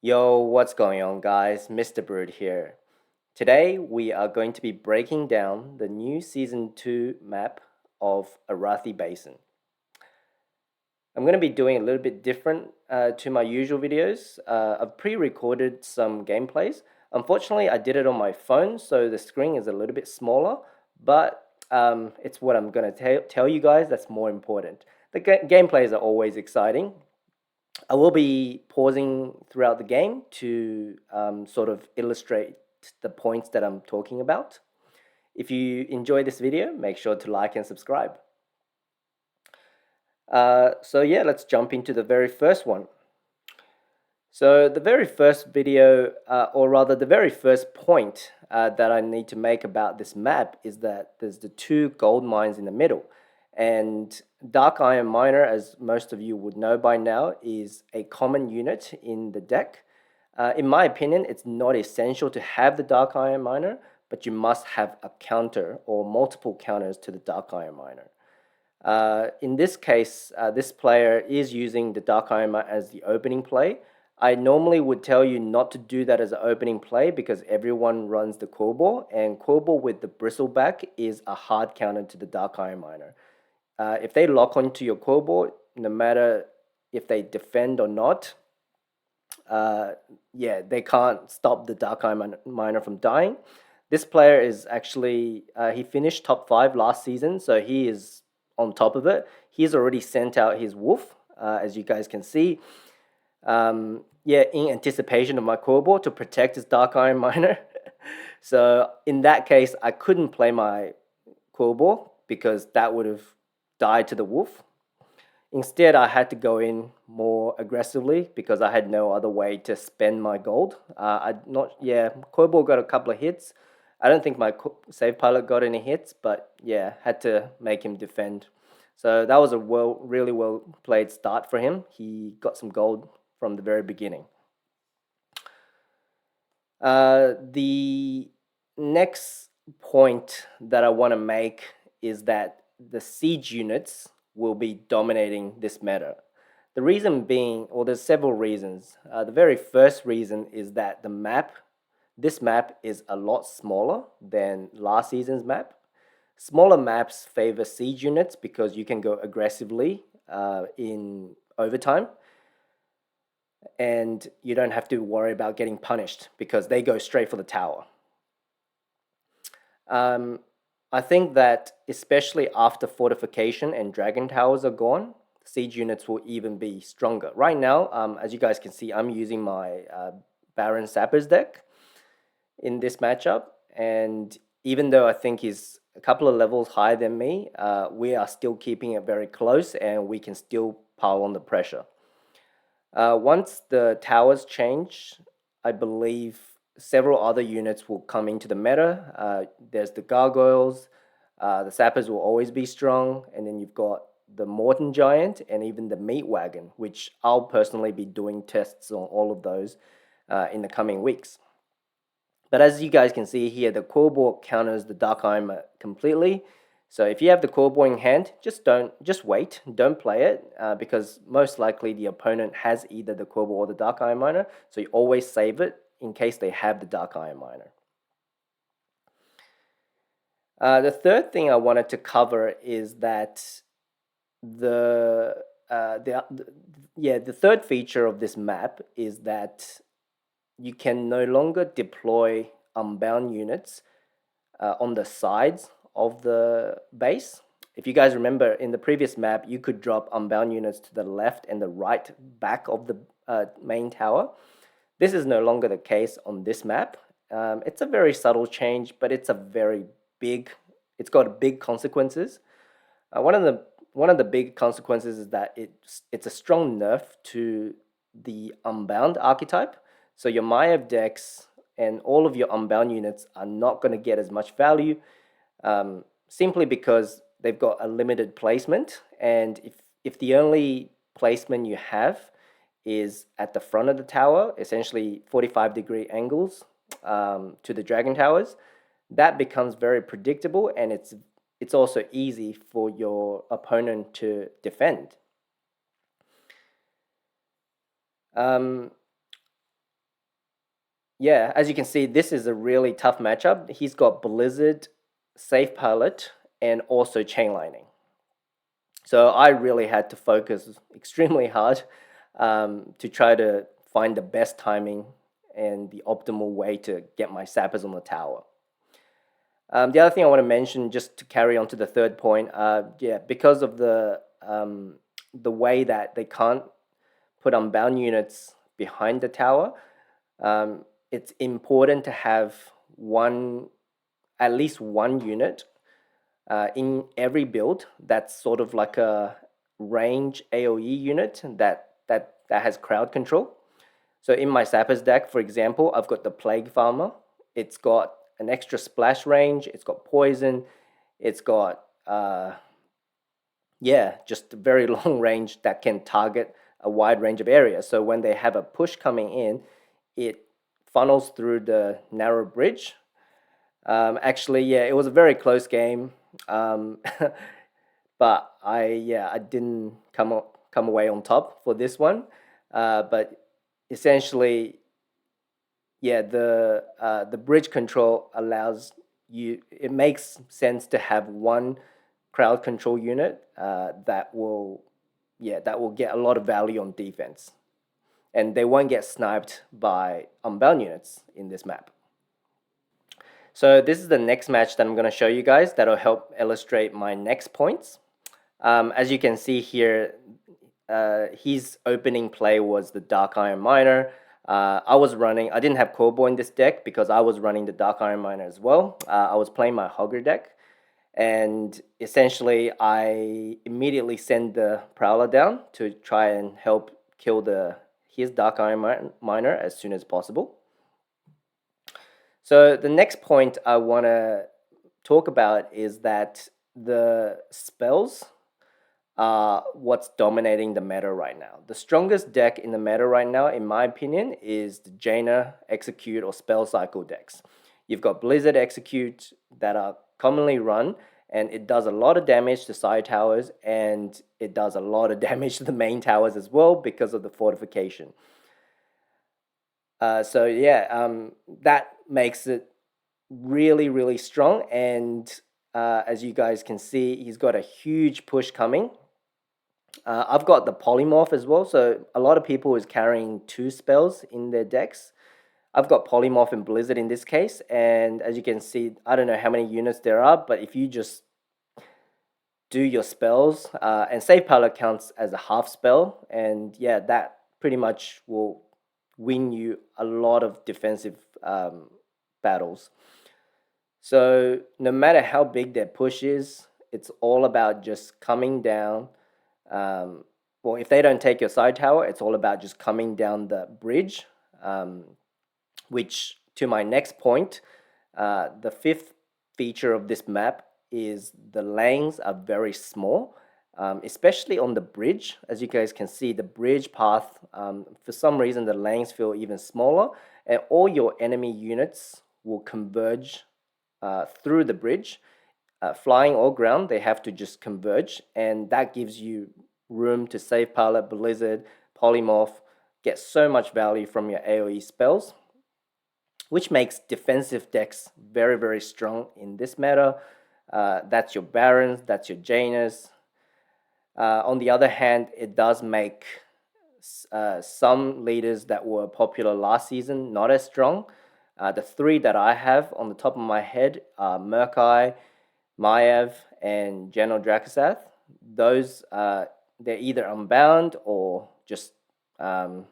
Yo, what's going on, guys? Mr. Brood here. Today, we are going to be breaking down the new Season 2 map of Arathi Basin. I'm going to be doing a little bit different to my usual videos. I've pre recorded some gameplays. Unfortunately, I did it on my phone, so the screen is a little bit smaller, but it's what I'm going to tell you guys that's more important. The gameplays are always exciting. I will be pausing throughout the game to sort of illustrate the points that I'm talking about. If you enjoy this video, make sure to like and subscribe. So yeah, let's jump into the very first one. So the very first video, or rather the very first point that I need to make about this map is that there's the two gold mines in the middle. And Dark Iron Miner, as most of you would know by now, is a common unit in the deck. In my opinion, it's not essential to have the Dark Iron Miner, but you must have a counter or multiple counters to the Dark Iron Miner. In this case, this player is using the Dark Iron Miner as the opening play. I normally would tell you not to do that as an opening play because everyone runs the Quillbore, and Quillbore with the Bristleback is a hard counter to the Dark Iron Miner. If they lock onto your Quillbore, no matter if they defend or not, yeah, they can't stop the Dark Iron Miner from dying. This player is actually, he finished top 5 last season, so he is on top of it. He's already sent out his Wolf, as you guys can see. Yeah, in anticipation of my Quillbore to protect his Dark Iron Miner. So in that case, I couldn't play my Quillbore because that would have died to the Wolf. Instead, I had to go in more aggressively because I had no other way to spend my gold. Quillbore got a couple of hits. I don't think my save pilot got any hits, but yeah, had to make him defend. So that was a really well played start for him. He got some gold from the very beginning. The next point that I want to make is that the siege units will be dominating this meta. The reason being, or there's several reasons. The very first reason is that this map is a lot smaller than last season's map. Smaller maps favor siege units because you can go aggressively in overtime, and you don't have to worry about getting punished because they go straight for the tower. I think that especially after fortification and dragon towers are gone, siege units will even be stronger. Right now, as you guys can see, I'm using my Baron Sappers deck in this matchup, and even though I think he's a couple of levels higher than me, we are still keeping it very close, and we can still pile on the pressure. Once the towers change, I believe several other units will come into the meta. There's the gargoyles, the sappers will always be strong, and then you've got the Morton Giant and even the Meat Wagon, which I'll personally be doing tests on all of those in the coming weeks. But as you guys can see here, the Quillbore counters the Dark Iron completely. So if you have the Quillbore in hand, just wait, don't play it, because most likely the opponent has either the Quillbore or the Dark Iron Miner, so you always save it in case they have the Dark Iron Miner. The third thing I wanted to cover is that the third feature of this map is that you can no longer deploy unbound units on the sides of the base. If you guys remember, in the previous map, you could drop unbound units to the left and the right back of the main tower. This is no longer the case on this map. It's a very subtle change, but it's got big consequences. One of the big consequences is that it's a strong nerf to the unbound archetype. So your Maiev decks and all of your unbound units are not going to get as much value, simply because they've got a limited placement. And if the only placement you have is at the front of the tower, essentially 45-degree angles to the dragon towers, that becomes very predictable, and it's also easy for your opponent to defend. yeah, as you can see, this is a really tough matchup. He's got Blizzard, Safe Pilot, and also Chain Lightning. So I really had to focus extremely hard to try to find the best timing and the optimal way to get my sappers on the tower. The other thing I want to mention, just to carry on to the third point, yeah, because of the way that they can't put unbound units behind the tower, it's important to have at least one unit in every build that's sort of like a range AoE unit that has crowd control. So in my Sappers deck, for example, I've got the Plague Farmer. It's got an extra splash range. It's got poison. It's got yeah, just a very long range that can target a wide range of areas. So when they have a push coming in, it funnels through the narrow bridge. Actually, yeah, it was a very close game, but I didn't come away on top for this one. But essentially, yeah, the bridge control allows you. It makes sense to have one crowd control unit that will get a lot of value on defense, and they won't get sniped by unbound units in this map. So this is the next match that I'm going to show you guys that'll help illustrate my next points. As you can see here, his opening play was the Dark Iron Miner. I didn't have Corbo in this deck because I was running the Dark Iron Miner as well. I was playing my Hogger deck, and essentially I immediately send the Prowler down to try and help kill his Dark Iron Miner as soon as possible. So the next point I want to talk about is that the spells are what's dominating the meta right now. The strongest deck in the meta right now, in my opinion, is the Jaina, Execute, or Spell Cycle decks. You've got Blizzard Execute that are commonly run, and it does a lot of damage to side towers, and it does a lot of damage to the main towers as well because of the fortification. So yeah, that makes it really, really strong. And as you guys can see, he's got a huge push coming. I've got the Polymorph as well, so a lot of people is carrying two spells in their decks. I've got Polymorph and Blizzard in this case, and as you can see, I don't know how many units there are, but if you just do your spells, and Save Pilot counts as a half spell, and yeah, that pretty much will win you a lot of defensive battles. So no matter how big their push is, it's all about just coming down. Well, if they don't take your side tower, it's all about just coming down the bridge, which to my next point, the fifth feature of this map is the lanes are very small, especially on the bridge. As you guys can see, the bridge path, for some reason, the lanes feel even smaller, and all your enemy units will converge through the bridge. Flying or ground, they have to just converge, and that gives you room to Save Pilot, Blizzard, Polymorph, get so much value from your AoE spells, which makes defensive decks very, very strong in this meta. That's your Barons, that's your Janus. On the other hand, it does make some leaders that were popular last season not as strong. The three that I have on the top of my head are Murkai, Maiev, and General Dracosath. Those, they're either unbound or just spam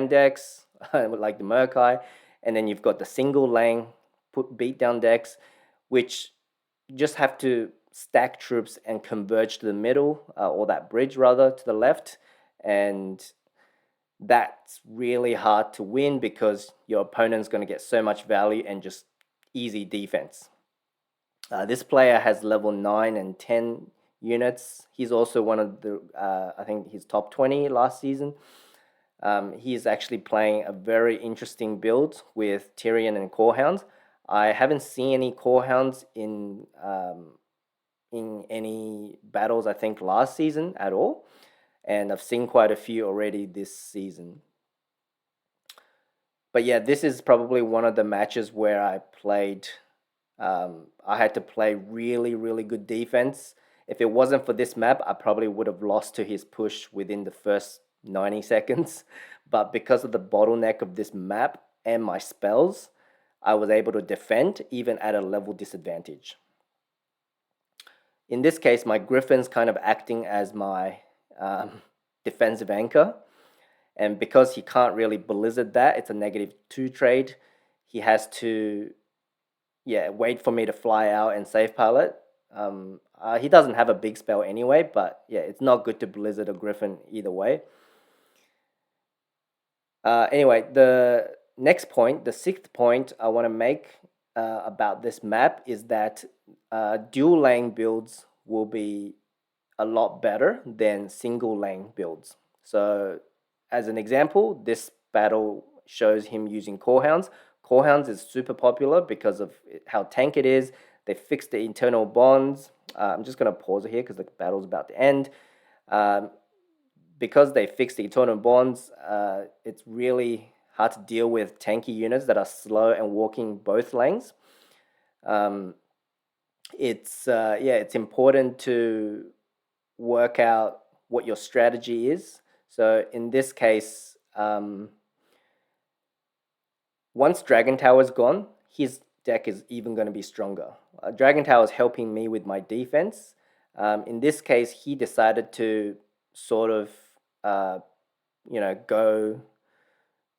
decks, like the Murkai. And then you've got the single lane beatdown decks, which just have to stack troops and converge to the middle, or that bridge rather, to the left. And that's really hard to win because your opponent's going to get so much value and just easy defense. This player has level 9 and 10 units. He's also one of the, I think he's top 20 last season. He's actually playing a very interesting build with Tyrion and Corehounds. I haven't seen any Corehounds in any battles, I think, last season at all. And I've seen quite a few already this season. But yeah, this is probably one of the matches where I played. I had to play really, really good defense. If it wasn't for this map, I probably would have lost to his push within the first 90 seconds. But because of the bottleneck of this map and my spells, I was able to defend even at a level disadvantage. In this case, my Griffin's kind of acting as my defensive anchor. And because he can't really blizzard that, it's a -2 trade. He has to, yeah, wait for me to fly out and save pilot. He doesn't have a big spell anyway, but yeah, it's not good to blizzard a Griffin either way. Anyway, the next point, the sixth point I want to make about this map is that dual lane builds will be a lot better than single lane builds. So, as an example, this battle shows him using Core Hounds. Core Hounds is super popular because of how tank it is. They fixed the internal bonds. I'm just going to pause it here because the battle's about to end. Because they fixed the internal bonds, it's really hard to deal with tanky units that are slow and walking both lanes. It's important to work out what your strategy is. So in this case, once Dragon Tower is gone, his deck is even going to be stronger. Dragon Tower is helping me with my defense. In this case, he decided to sort of,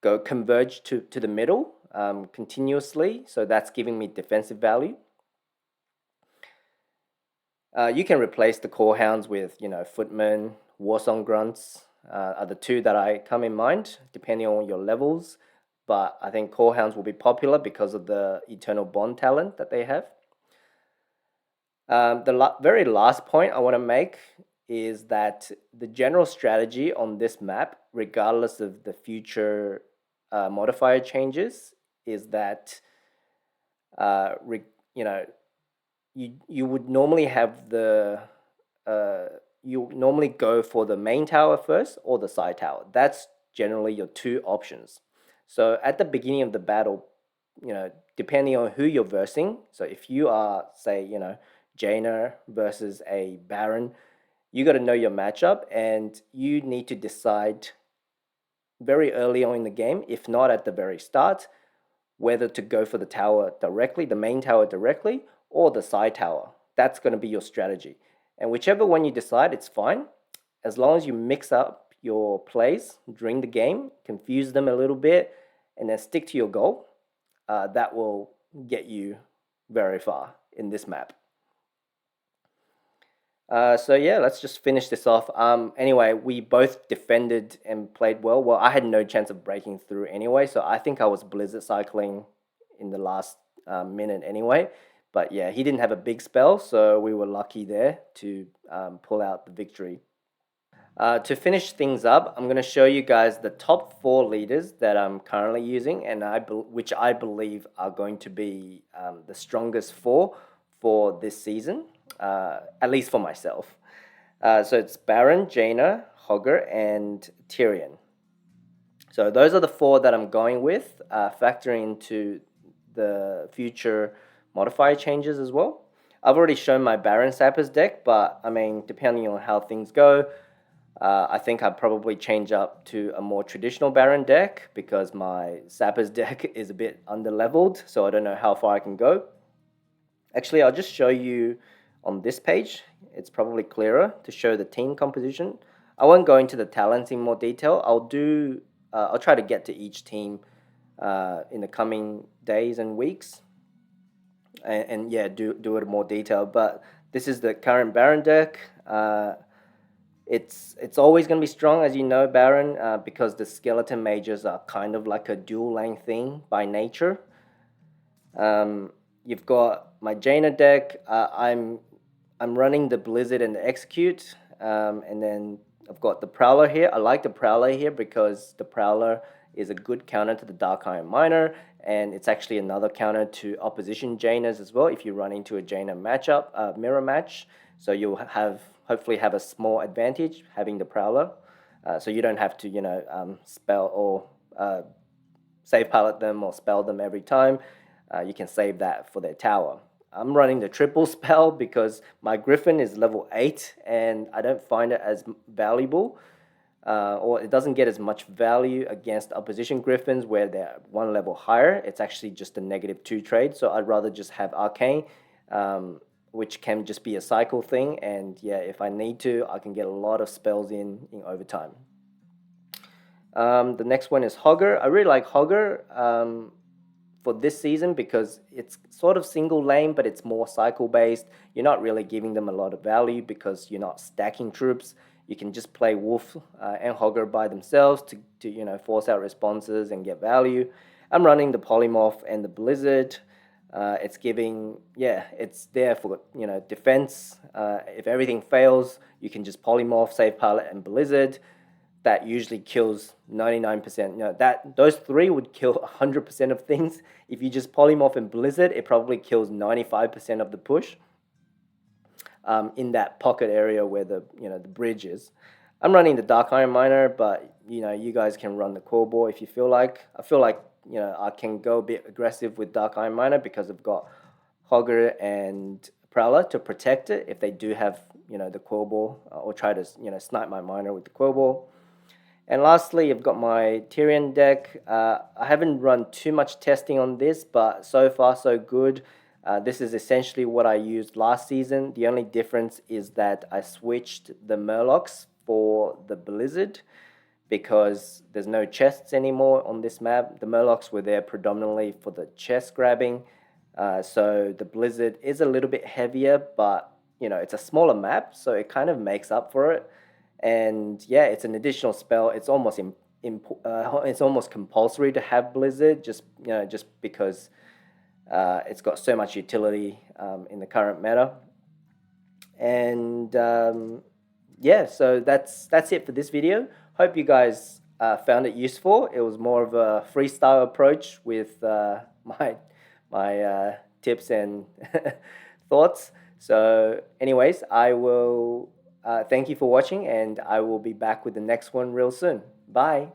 go converge to the middle continuously. So that's giving me defensive value. You can replace the Core Hounds with, Footmen, Warsong Grunts are the two that I come in mind, depending on your levels. But I think Core Hounds will be popular because of the Eternal Bond talent that they have. The very last point I want to make is that the general strategy on this map, regardless of the future modifier changes, is that you would normally have you normally go for the main tower first or the side tower. That's generally your two options. So at the beginning of the battle, depending on who you're versing, so if you are, say, Jaina versus a Baron, you got to know your matchup and you need to decide very early on in the game, if not at the very start, whether to go for the tower directly, the main tower directly, or the side tower. That's going to be your strategy. And whichever one you decide, it's fine. As long as you mix up your plays during the game, confuse them a little bit, and then stick to your goal, that will get you very far in this map. So yeah, let's just finish this off. Anyway, we both defended and played well. Well, I had no chance of breaking through anyway, so I think I was blizzard cycling in the last minute anyway. But yeah, he didn't have a big spell, so we were lucky there to pull out the victory. To finish things up, I'm going to show you guys the top 4 leaders that I'm currently using, and which I believe are going to be the strongest 4 for this season, at least for myself. So it's Baron, Jaina, Hogger, and Tyrion. So those are the 4 that I'm going with, factoring into the future modifier changes as well. I've already shown my Baron Sappers deck, but I mean, depending on how things go, I think I'd probably change up to a more traditional Baron deck because my Sappers deck is a bit under-leveled, so I don't know how far I can go. Actually, I'll just show you on this page. It's probably clearer to show the team composition. I won't go into the talents in more detail. I'll try to get to each team in the coming days and weeks, and yeah, do it in more detail. But this is the current Baron deck. It's always going to be strong, as you know, Baron, because the skeleton mages are kind of like a dual lane thing by nature. You've got my Jaina deck. I'm running the Blizzard and the Execute, and then I've got the Prowler here. I like the Prowler here because the Prowler is a good counter to the Dark Iron Miner, and it's actually another counter to opposition Jainas as well if you run into a Jaina matchup, mirror match. So you'll hopefully have a small advantage having the Prowler. So you don't have to, spell or save palette them or spell them every time, you can save that for their tower. I'm running the triple spell because my Griffin is level 8 and I don't find it as valuable, or it doesn't get as much value against opposition Griffins where they're one level higher. It's actually just a -2 trade, so I'd rather just have Arcane, which can just be a cycle thing. And yeah, if I need to, I can get a lot of spells in overtime. The next one is Hogger. I really like Hogger for this season because it's sort of single lane, but it's more cycle based. You're not really giving them a lot of value because you're not stacking troops. You can just play Wolf and Hogger by themselves to force out responses and get value. I'm running the Polymorph and the Blizzard. It's giving, it's there for defense. If everything fails, you can just Polymorph, Save Palette, and Blizzard. That usually kills 99%. Those three would kill 100% of things. If you just Polymorph and Blizzard, it probably kills 95% of the push. In that pocket area where the bridge is. I'm running the Dark Iron Miner, but you guys can run the Core Ball if you feel like. I feel like I can go a bit aggressive with Dark Iron Miner because I've got Hogger and Prowler to protect it if they do have the Core Ball, or try to snipe my miner with the Core Ball. And lastly, I've got my Tyrion deck. I haven't run too much testing on this, but so far so good. This is essentially what I used last season. The only difference is that I switched the Murlocs for the Blizzard because there's no chests anymore on this map. The Murlocs were there predominantly for the chest grabbing. So the Blizzard is a little bit heavier, but it's a smaller map, so it kind of makes up for it. And yeah, it's an additional spell. It's almost it's almost compulsory to have Blizzard, just because it's got so much utility in the current meta. And yeah, so that's it for this video. Hope you guys found it useful. It was more of a freestyle approach with my tips and thoughts. So anyways, I will thank you for watching, and I will be back with the next one real soon. Bye.